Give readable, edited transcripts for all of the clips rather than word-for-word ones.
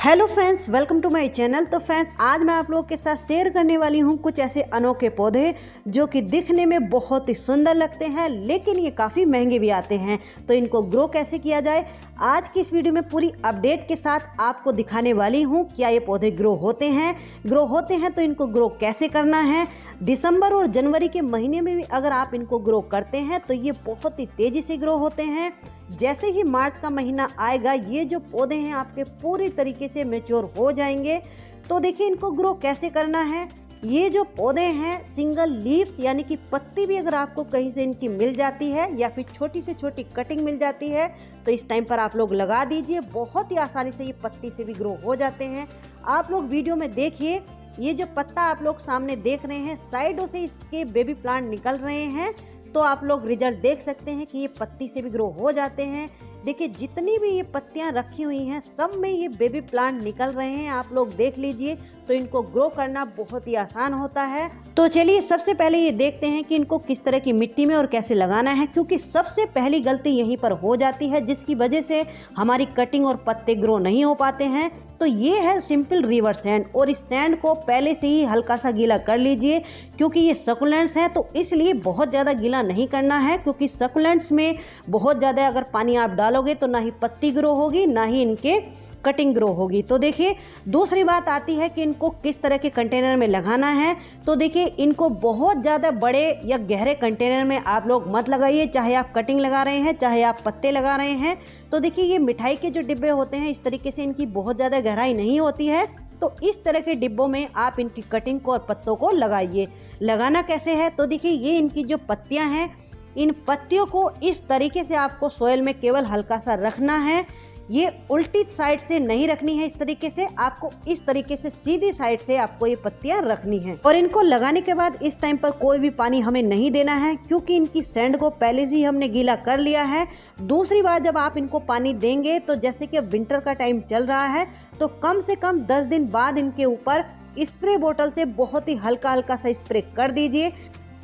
Hello friends, welcome to my channel. तो friends, आज मैं आप लोगों के साथ शेयर करने वाली हूं कुछ ऐसे अनोखे पौधे जो कि दिखने में बहुत ही सुंदर लगते हैं, लेकिन ये काफ़ी महंगे भी आते हैं। तो इनको ग्रो कैसे किया जाए, आज की इस वीडियो में पूरी अपडेट के साथ आपको दिखाने वाली हूं। क्या ये पौधे ग्रो होते हैं तो इनको ग्रो कैसे करना है। दिसंबर और जनवरी के महीने में भी अगर आप इनको ग्रो करते हैं तो ये बहुत ही तेज़ी से ग्रो होते हैं। जैसे ही मार्च का महीना आएगा, ये जो पौधे हैं आपके पूरी तरीके से मैच्योर हो जाएंगे। तो देखिए इनको ग्रो कैसे करना है। ये जो पौधे हैं सिंगल लीफ यानी कि पत्ती भी अगर आपको कहीं से इनकी मिल जाती है या फिर छोटी से छोटी कटिंग मिल जाती है तो इस टाइम पर आप लोग लगा दीजिए। बहुत ही आसानी से ये पत्ती से भी ग्रो हो जाते हैं। आप लोग वीडियो में देखिए, ये जो पत्ता आप लोग सामने देख रहे हैं, साइडों से इसके बेबी प्लांट निकल रहे हैं। तो आप लोग रिजल्ट देख सकते हैं कि ये पत्ती से भी ग्रो हो जाते हैं। देखिए जितनी भी ये पत्तियां रखी हुई हैं सब में ये बेबी प्लांट निकल रहे हैं, आप लोग देख लीजिए। तो इनको ग्रो करना बहुत ही आसान होता है। तो चलिए सबसे पहले ये देखते हैं कि इनको किस तरह की मिट्टी में और कैसे लगाना है, क्योंकि सबसे पहली गलती यहीं पर हो जाती है जिसकी वजह से हमारी कटिंग और पत्ते ग्रो नहीं हो पाते हैं। तो ये है सिंपल रिवर सैंड, और इस सैंड को पहले से ही हल्का सा गीला कर लीजिए, क्योंकि ये सकुलेंट्स हैं तो इसलिए बहुत ज़्यादा गीला नहीं करना है, क्योंकि सकुलेंट्स में बहुत ज़्यादा अगर पानी आप डालोगे तो ना ही पत्ती ग्रो होगी ना ही इनके कटिंग ग्रो होगी। तो देखिए दूसरी बात आती है कि इनको किस तरह के कंटेनर में लगाना है। तो देखिए इनको बहुत ज़्यादा बड़े या गहरे कंटेनर में आप लोग मत लगाइए, चाहे आप कटिंग लगा रहे हैं चाहे आप पत्ते लगा रहे हैं। तो देखिए ये मिठाई के जो डिब्बे होते हैं इस तरीके से इनकी बहुत ज़्यादा गहराई नहीं होती है। तो इस तरह के डिब्बों में आप इनकी कटिंग को और पत्तों को लगाइए। लगाना कैसे है, तो देखिए ये इनकी जो पत्तियाँ हैं, इन पत्तियों को इस तरीके से आपको सोयल में केवल हल्का सा रखना है। ये उल्टी साइड से नहीं रखनी है, इस तरीके से आपको इस तरीके से सीधी साइड से आपको ये पत्तियां रखनी हैं। और इनको लगाने के बाद इस टाइम पर कोई भी पानी हमें नहीं देना है, क्योंकि इनकी सैंड को पहले से ही हमने गीला कर लिया है। दूसरी बार जब आप इनको पानी देंगे तो जैसे कि अब विंटर का टाइम चल रहा है तो कम से कम 10 दिन बाद इनके ऊपर स्प्रे बोतल से बहुत ही हल्का हल्का सा स्प्रे कर दीजिए।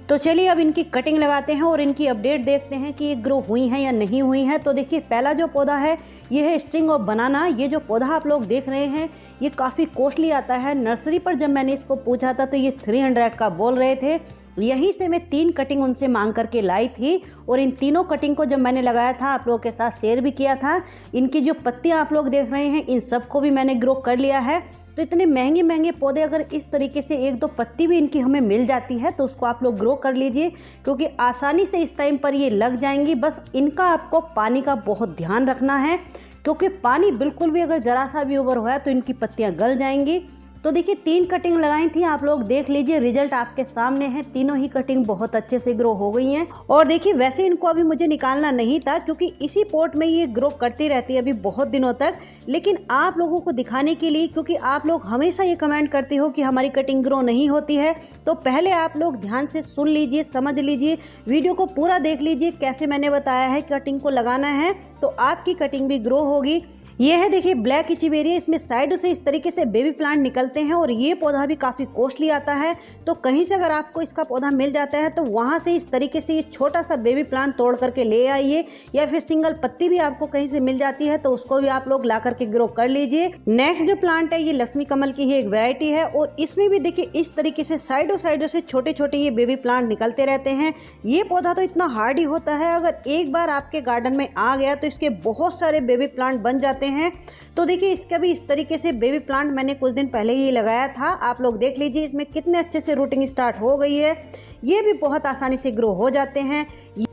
तो चलिए अब इनकी कटिंग लगाते हैं और इनकी अपडेट देखते हैं कि ये ग्रो हुई हैं या नहीं हुई हैं। तो देखिए पहला जो पौधा है ये है स्ट्रिंग ऑफ बनाना। ये जो पौधा आप लोग देख रहे हैं ये काफ़ी कॉस्टली आता है। नर्सरी पर जब मैंने इसको पूछा था तो ये 300 का बोल रहे थे। यहीं से मैं 3 कटिंग उनसे मांग करके लाई थी, और इन तीनों कटिंग को जब मैंने लगाया था आप लोगों के साथ शेयर भी किया था। इनकी जो पत्तियाँ आप लोग देख रहे हैं इन सबको भी मैंने ग्रो कर लिया है। तो इतने महंगे महंगे पौधे अगर इस तरीके से 1-2 पत्ती भी इनकी हमें मिल जाती है तो उसको आप लोग ग्रो कर लीजिए, क्योंकि आसानी से इस टाइम पर ये लग जाएंगी। बस इनका आपको पानी का बहुत ध्यान रखना है, क्योंकि पानी बिल्कुल भी अगर ज़रा सा भी ओवर हुआ तो इनकी पत्तियां गल जाएंगी। तो देखिए 3 कटिंग लगाई थी, आप लोग देख लीजिए, रिजल्ट आपके सामने है। तीनों ही कटिंग बहुत अच्छे से ग्रो हो गई हैं। और देखिए वैसे इनको अभी मुझे निकालना नहीं था, क्योंकि इसी पॉट में ये ग्रो करती रहती है अभी बहुत दिनों तक, लेकिन आप लोगों को दिखाने के लिए, क्योंकि आप लोग हमेशा ये कमेंट करते हो कि हमारी कटिंग ग्रो नहीं होती है। तो पहले आप लोग ध्यान से सुन लीजिए, समझ लीजिए, वीडियो को पूरा देख लीजिए कैसे मैंने बताया है कटिंग को लगाना है, तो आपकी कटिंग भी ग्रो होगी। ये है देखिए ब्लैक इचीवेरिया, इसमें साइड से इस तरीके से बेबी प्लांट निकलते हैं, और ये पौधा भी काफ़ी कॉस्टली आता है। तो कहीं से अगर आपको इसका पौधा मिल जाता है तो वहाँ से इस तरीके से ये छोटा सा बेबी प्लांट तोड़ करके ले आइए, या फिर सिंगल पत्ती भी आपको कहीं से मिल जाती है तो उसको भी आप लोग ला करके ग्रो कर लीजिए। नेक्स्ट जो प्लांट है ये लक्ष्मी कमल की ही एक वेराइटी है, और इसमें भी देखिए इस तरीके से साइडों से छोटे छोटे ये बेबी प्लांट निकलते रहते हैं। ये पौधा तो इतना हार्डी होता है, अगर एक बार आपके गार्डन में आ गया तो इसके बहुत सारे बेबी प्लांट बन जाते हैं। तो देखिए इसका भी इस तरीके से बेबी प्लांट मैंने कुछ दिन पहले ही लगाया था, आप लोग देख लीजिए इसमें कितने अच्छे से रूटिंग स्टार्ट हो गई है। ये भी बहुत आसानी से ग्रो हो जाते हैं।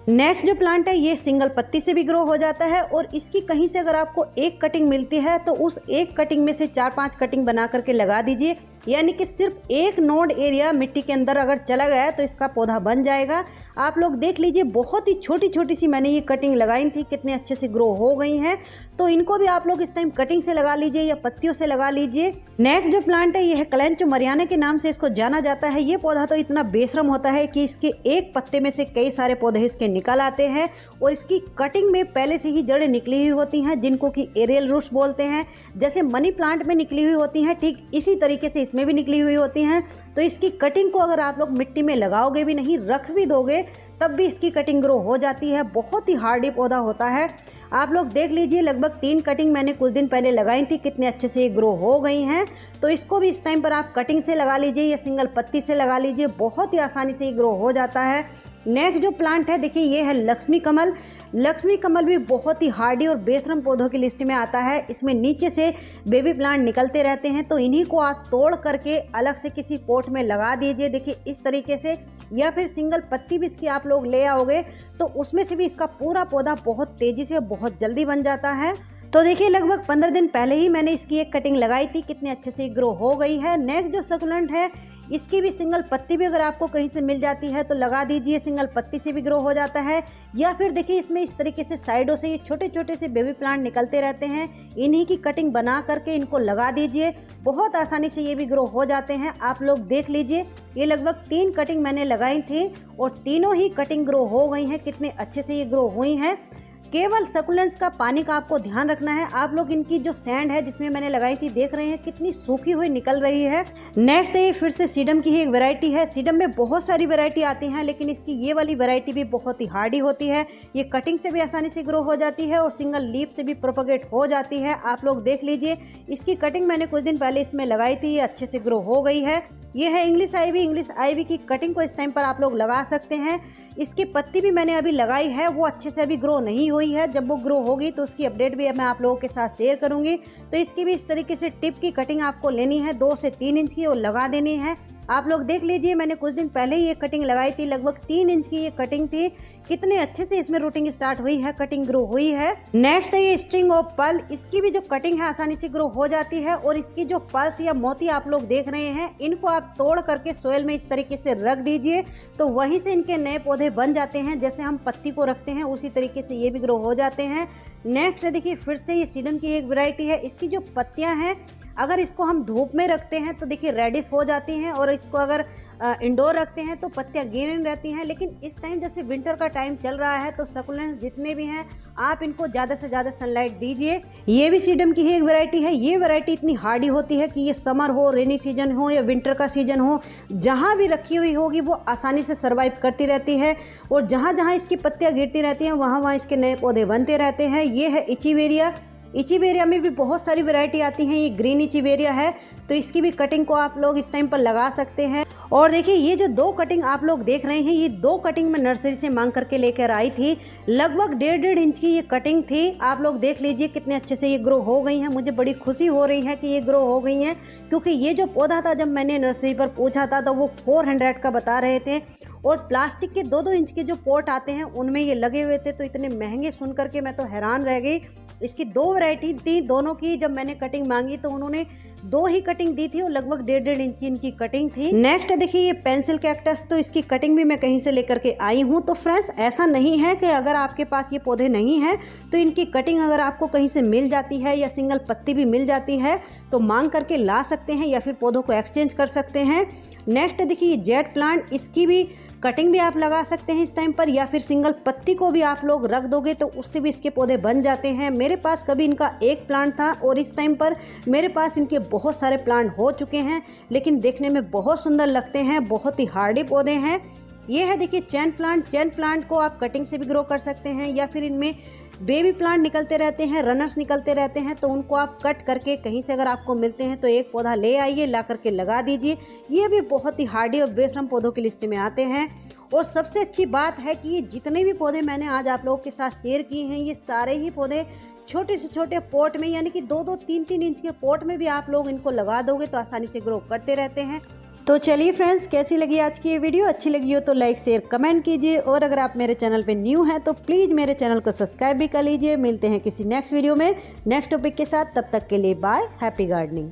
नेक्स्ट जो प्लांट है ये सिंगल पत्ती से भी ग्रो हो जाता है, और इसकी कहीं से अगर आपको 1 कटिंग मिलती है तो उस 1 कटिंग में से 4-5 कटिंग बना करके लगा दीजिए, यानी कि सिर्फ 1 नोड एरिया मिट्टी के अंदर अगर चला गया तो इसका पौधा बन जाएगा। आप लोग देख लीजिए बहुत ही छोटी छोटी सी मैंने ये कटिंग लगाई थी, कितने अच्छे से ग्रो हो गई हैं। तो इनको भी आप लोग इस टाइम कटिंग से लगा लीजिए या पत्तियों से लगा लीजिए। नेक्स्ट जो प्लांट है ये है कैलेंचो मरियाना के नाम से इसको जाना जाता है। ये पौधा तो इतना बेशरम होता है कि इसके एक पत्ते में से कई सारे पौधे इसके निकल आते हैं, और इसकी कटिंग में पहले से ही जड़ें निकली हुई होती हैं, जिनको कि एरियल रूट्स बोलते हैं। जैसे मनी प्लांट में निकली हुई होती हैं, ठीक इसी तरीके से इसमें भी निकली हुई होती हैं। तो इसकी कटिंग को अगर आप लोग मिट्टी में लगाओगे भी नहीं, रख भी दोगे, तब भी इसकी कटिंग ग्रो हो जाती है। बहुत ही हार्डी पौधा होता है। आप लोग देख लीजिए, लगभग 3 कटिंग मैंने कुछ दिन पहले लगाई थी, कितने अच्छे से ये ग्रो हो गई हैं। तो इसको भी इस टाइम पर आप कटिंग से लगा लीजिए या सिंगल पत्ती से लगा लीजिए, बहुत ही आसानी से ये ग्रो हो जाता है। नेक्स्ट जो प्लांट है देखिए, ये है लक्ष्मी कमल। लक्ष्मी कमल भी बहुत ही हार्डी और बेशरम पौधों की लिस्ट में आता है। इसमें नीचे से बेबी प्लांट निकलते रहते हैं, तो इन्हीं को आप तोड़ करके अलग से किसी पॉट में लगा दीजिए, देखिए इस तरीके से। या फिर सिंगल पत्ती भी इसकी आप लोग ले आओगे तो उसमें से भी इसका पूरा पौधा बहुत तेज़ी से बहुत जल्दी बन जाता है। तो देखिए, लगभग 15 दिन पहले ही मैंने इसकी एक कटिंग लगाई थी, कितने अच्छे से ग्रो हो गई है। नेक्स्ट जो सकुलेंट है, इसकी भी सिंगल पत्ती भी अगर आपको कहीं से मिल जाती है तो लगा दीजिए, सिंगल पत्ती से भी ग्रो हो जाता है। या फिर देखिए, इसमें इस तरीके से साइडों से ये छोटे छोटे से बेबी प्लांट निकलते रहते हैं, इन्हीं की कटिंग बना करके इनको लगा दीजिए, बहुत आसानी से ये भी ग्रो हो जाते हैं। आप लोग देख लीजिए, ये लगभग 3 कटिंग मैंने लगाई थी और तीनों ही कटिंग ग्रो हो गई हैं, कितने अच्छे से ये ग्रो हुई हैं। केवल सकुलेंट्स का पानी का आपको ध्यान रखना है। आप लोग इनकी जो सैंड है जिसमें मैंने लगाई थी, देख रहे हैं कितनी सूखी हुई निकल रही है। नेक्स्ट है, ये फिर से सीडम की ही एक वैरायटी है। सीडम में बहुत सारी वैरायटी आती हैं, लेकिन इसकी ये वाली वैरायटी भी बहुत ही हार्डी होती है। ये कटिंग से भी आसानी से ग्रो हो जाती है और सिंगल लीफ से भी प्रोपगेट हो जाती है। आप लोग देख लीजिए, इसकी कटिंग मैंने कुछ दिन पहले इसमें लगाई थी, ये अच्छे से ग्रो हो गई है। ये है इंग्लिश आईवी। इंग्लिश आईवी की कटिंग को इस टाइम पर आप लोग लगा सकते हैं। इसकी पत्ती भी मैंने अभी लगाई है, वो अच्छे से अभी ग्रो नहीं हुई है। जब वो ग्रो होगी तो उसकी अपडेट भी मैं आप लोगों के साथ शेयर करूंगी। तो इसकी भी इस तरीके से टिप की कटिंग आपको लेनी है, 2 से 3 इंच की, और लगा देनी है। आप लोग देख लीजिए, मैंने कुछ दिन पहले ही ये कटिंग लगाई थी, लगभग 3 इंच की ये कटिंग थी। कितने अच्छे से इसमें रूटिंग स्टार्ट हुई है, कटिंग ग्रो हुई है। नेक्स्ट है ये स्ट्रिंग ऑफ पर्ल। इसकी भी जो कटिंग है आसानी से ग्रो हो जाती है और इसकी जो पर्ल्स या मोती आप लोग देख रहे हैं, इनको आप तोड़ करके सोयल में इस तरीके से रख दीजिए, तो वहीं से इनके नए पौधे बन जाते हैं। जैसे हम पत्ती को रखते हैं उसी तरीके से ये भी ग्रो हो जाते हैं। नेक्स्ट देखिए, फिर से ये सीडम की एक वैरायटी है। इसकी जो पत्तियां हैं, अगर इसको हम धूप में रखते हैं तो देखिए रेडिश हो जाती हैं, और इसको अगर इंडोर रखते हैं तो पत्तियां ग्रीन रहती हैं। लेकिन इस टाइम जैसे विंटर का टाइम चल रहा है, तो सकुलेंट्स जितने भी हैं आप इनको ज़्यादा से ज़्यादा सनलाइट दीजिए। ये भी सीडम की ही एक वैरायटी है। ये वैरायटी इतनी हार्डी होती है कि ये समर हो, रेनी सीजन हो या विंटर का सीजन हो, जहाँ भी रखी हुई होगी वो आसानी से सर्वाइव करती रहती है, और जहाँ जहाँ इसकी पत्तियाँ गिरती रहती हैं वहाँ वहाँ इसके नए पौधे बनते रहते हैं। ये है इचीवेरिया। इचीवेरिया में भी बहुत सारी वैरायटी आती हैं। ये ग्रीन इचीवेरिया है, तो इसकी भी कटिंग को आप लोग इस टाइम पर लगा सकते हैं। और देखिए, ये जो 2 कटिंग आप लोग देख रहे हैं, ये 2 कटिंग मैं नर्सरी से मांग करके लेकर आई थी। लगभग 1.5 इंच की ये कटिंग थी। आप लोग देख लीजिए कितने अच्छे से ये ग्रो हो गई हैं। मुझे बड़ी खुशी हो रही है कि ये ग्रो हो गई हैं, क्योंकि ये जो पौधा था जब मैंने नर्सरी पर पूछा था तो वो 400 का बता रहे थे, और प्लास्टिक के 2-2 इंच के जो पॉट आते हैं उनमें ये लगे हुए थे। तो इतने महंगे सुन करके मैं तो हैरान रह गई। इसकी 2 वैरायटी थी, दोनों की जब मैंने कटिंग मांगी तो उन्होंने 2 ही कटिंग दी थी और लगभग 1.5 इंच की इनकी कटिंग थी। नेक्स्ट देखिए, ये पेंसिल कैक्टस। तो इसकी कटिंग भी मैं कहीं से लेकर के आई हूँ। तो फ्रेंड्स, ऐसा नहीं है कि अगर आपके पास ये पौधे नहीं हैं तो इनकी कटिंग अगर आपको कहीं से मिल जाती है या सिंगल पत्ती भी मिल जाती है तो मांग करके ला सकते हैं, या फिर पौधों को एक्सचेंज कर सकते हैं। नेक्स्ट देखिए, ये जेट प्लांट। इसकी भी कटिंग भी आप लगा सकते हैं इस टाइम पर, या फिर सिंगल पत्ती को भी आप लोग रख दोगे तो उससे भी इसके पौधे बन जाते हैं। मेरे पास कभी इनका एक प्लांट था और इस टाइम पर मेरे पास इनके बहुत सारे प्लांट हो चुके हैं, लेकिन देखने में बहुत सुंदर लगते हैं, बहुत ही हार्डी पौधे हैं। ये है देखिए चैन प्लांट। चैन प्लांट को आप कटिंग से भी ग्रो कर सकते हैं, या फिर इनमें बेबी प्लांट निकलते रहते हैं, रनर्स निकलते रहते हैं, तो उनको आप कट करके कहीं से अगर आपको मिलते हैं तो एक पौधा ले आइए, ला करके लगा दीजिए। ये भी बहुत ही हार्डी और बेशरम पौधों की लिस्ट में आते हैं। और सबसे अच्छी बात है कि ये जितने भी पौधे मैंने आज आप लोगों के साथ शेयर किए हैं, ये सारे ही पौधे छोटे से छोटे पॉट में, यानी कि 2-2, 3-3 इंच के पॉट में भी आप लोग इनको लगा दोगे तो आसानी से ग्रो करते रहते हैं। तो चलिए फ्रेंड्स, कैसी लगी आज की ये वीडियो? अच्छी लगी हो तो लाइक शेयर कमेंट कीजिए, और अगर आप मेरे चैनल पे न्यू हैं तो प्लीज़ मेरे चैनल को सब्सक्राइब भी कर लीजिए। मिलते हैं किसी नेक्स्ट वीडियो में नेक्स्ट टॉपिक के साथ। तब तक के लिए बाय, हैप्पी गार्डनिंग।